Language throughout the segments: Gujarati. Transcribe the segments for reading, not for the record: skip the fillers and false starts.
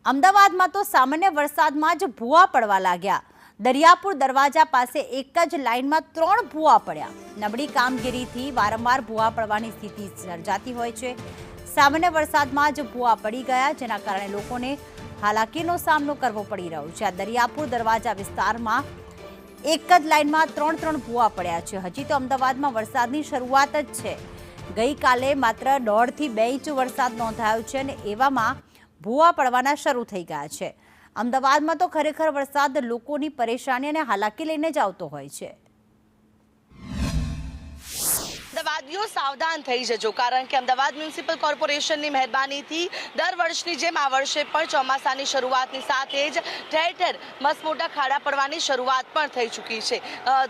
અમદાવાદમાં તો સામાન્ય વરસાદમાં જ ભૂવા પડવા લાગ્યા। દરિયાપુર દરવાજા પાસે એક જ લાઇનમાં 3 ભૂવા પડ્યા। નબળી કામગીરીથી વારંવાર ભૂવા પડવાની સ્થિતિ સર્જાતી હોય છે। સામાન્ય વરસાદમાં જ ભૂવા પડી ગયા, જેના કારણે લોકોને હાલાકીનો સામનો કરવો પડી રહ્યો છે। આ દરિયાપુર દરવાજા વિસ્તારમાં એક જ લાઇનમાં 3 ભૂવા પડ્યા છે। હજી તો અમદાવાદમાં વરસાદની શરૂઆત જ છે। ગઈકાલે માત્ર 1.5 થી 2 ઇંચ વરસાદ નોંધાયો છે અને એવામાં ભૂવા પડવાના શરૂ થઈ ગયા છે। અમદાવાદમાં તો ખરેખર વરસાદ લોકોની પરેશાની અને હાલાકી લઈને જ આવતો હોય છે। અમદાવાદીઓ સાવધાન થઈ જજો, કારણ કે અમદાવાદ મ્યુનિસિપલ કોર્પોરેશનની મહેરબાનીથી દર વર્ષની જેમ આ વર્ષે પણ ચોમાસાની શરૂઆતની સાથે જ ઠેર ઠેર મસ્ત મોટા ખાડા પડવાની શરૂઆત પણ થઈ ચૂકી છે।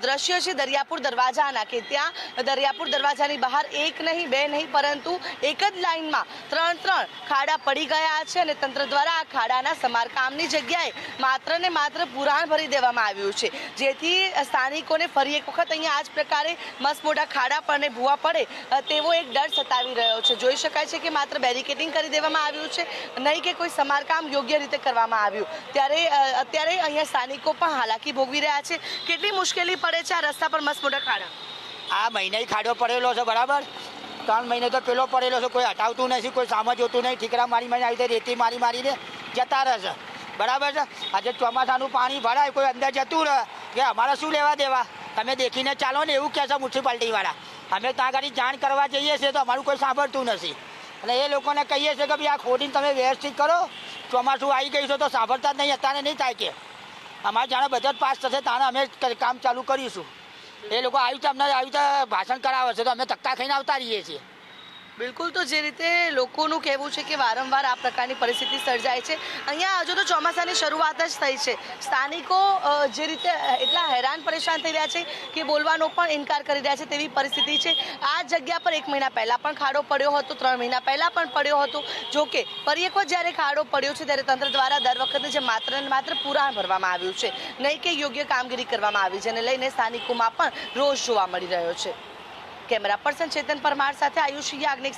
દ્રશ્ય છે દરિયાપુર દરવાજાના, કે ત્યાં દરિયાપુર દરવાજાની બહાર એક નહીં બે નહીં પરંતુ એક જ લાઇનમાં 3 ખાડા પડી ગયા છે અને તંત્ર દ્વારા આ ખાડાના સમારકામની જગ્યાએ માત્ર ને માત્ર પુરાણ ભરી દેવામાં આવ્યું છે, જેથી સ્થાનિકોને ફરી એક વખત અહીંયા આ જ પ્રકારે મસ્ત મોટા ખાડા પડને ભૂવા પડે તેવો એક ડર સતાવી રહ્યો છે। જોઈ શકાય છે કે માત્ર બેરિકેડિંગ કરી દેવામાં આવ્યું છે, નહીં કે કોઈ સમારકામ યોગ્ય રીતે કરવામાં આવ્યું। ત્યારે અત્યારે અહીંયા સ્થાનિકો પણ હાલાકી ભોગવી રહ્યા છે। કેટલી મુશ્કેલી પડે છે આ રસ્તા પર મસ્ત મોટા ખાડા? આ મહિને ખાડો પડેલો છે, બરાબર 3 મહિને તો પેલો પડેલો છે, કોઈ હટાવતું નથી, કોઈ સામે જોતું નહીં, ઠીકરા મારી આવી રીતે રેતી મારીને જતા રહેશે, બરાબર છે। આજે ચોમાસાનું પાણી ભરાય, કોઈ અંદર જતું રહે કે અમારે શું લેવા દેવા, તમે દેખીને ચાલો ને એવું કહે છે મ્યુનિસિપાલિટીવાળા। અમે ત્યાં આગળ જાણ કરવા જઈએ છીએ તો અમારું કોઈ સાંભળતું નથી અને એ લોકોને કહીએ છીએ કે ભાઈ આ ખોડીને તમે વ્યવસ્થિત કરો, ચોમાસું આવી ગયું છે તો સાંભળતા જ નહીં, અત્યારે નહીં થાય કે અમારે જાણે બજેટ પાસ થશે તાણે અમે કામ ચાલુ કરીશું। એ લોકો આવી રીતે અમને આવી રીતે ભાષણ કરાવે છે તો અમે ધક્કા ખાઈને આવતા રહીએ છીએ। બિલકુલ, તો જે રીતે લોકોનું કહેવું છે કે વારંવાર આ પ્રકારની પરિસ્થિતિ સર્જાય છે। અહીંયા હજુ તો ચોમાસાની શરૂઆત જ થઈ છે। સ્થાનિકો જે રીતે એટલા હેરાન પરેશાન થઈ રહ્યા છે કે બોલવાનો પણ ઇનકાર કરી રહ્યા છે તેવી પરિસ્થિતિ છે। આ જગ્યા પર 1 મહિના પહેલાં પણ ખાડો પડ્યો હતો, 3 મહિના પહેલાં પણ પડ્યો હતો। જોકે ફરી એક વખત જ્યારે ખાડો પડ્યો છે ત્યારે તંત્ર દ્વારા દર વખતે જે માત્ર ને માત્ર પુરાણ ભરવામાં આવ્યું છે, નહીં કે યોગ્ય કામગીરી કરવામાં આવી, જેને લઈને સ્થાનિકોમાં પણ રોષ જોવા મળી રહ્યો છે। કેમેરા પર્સન ચેતન પરમાર સાથે આયુષી યાજ્ઞિક।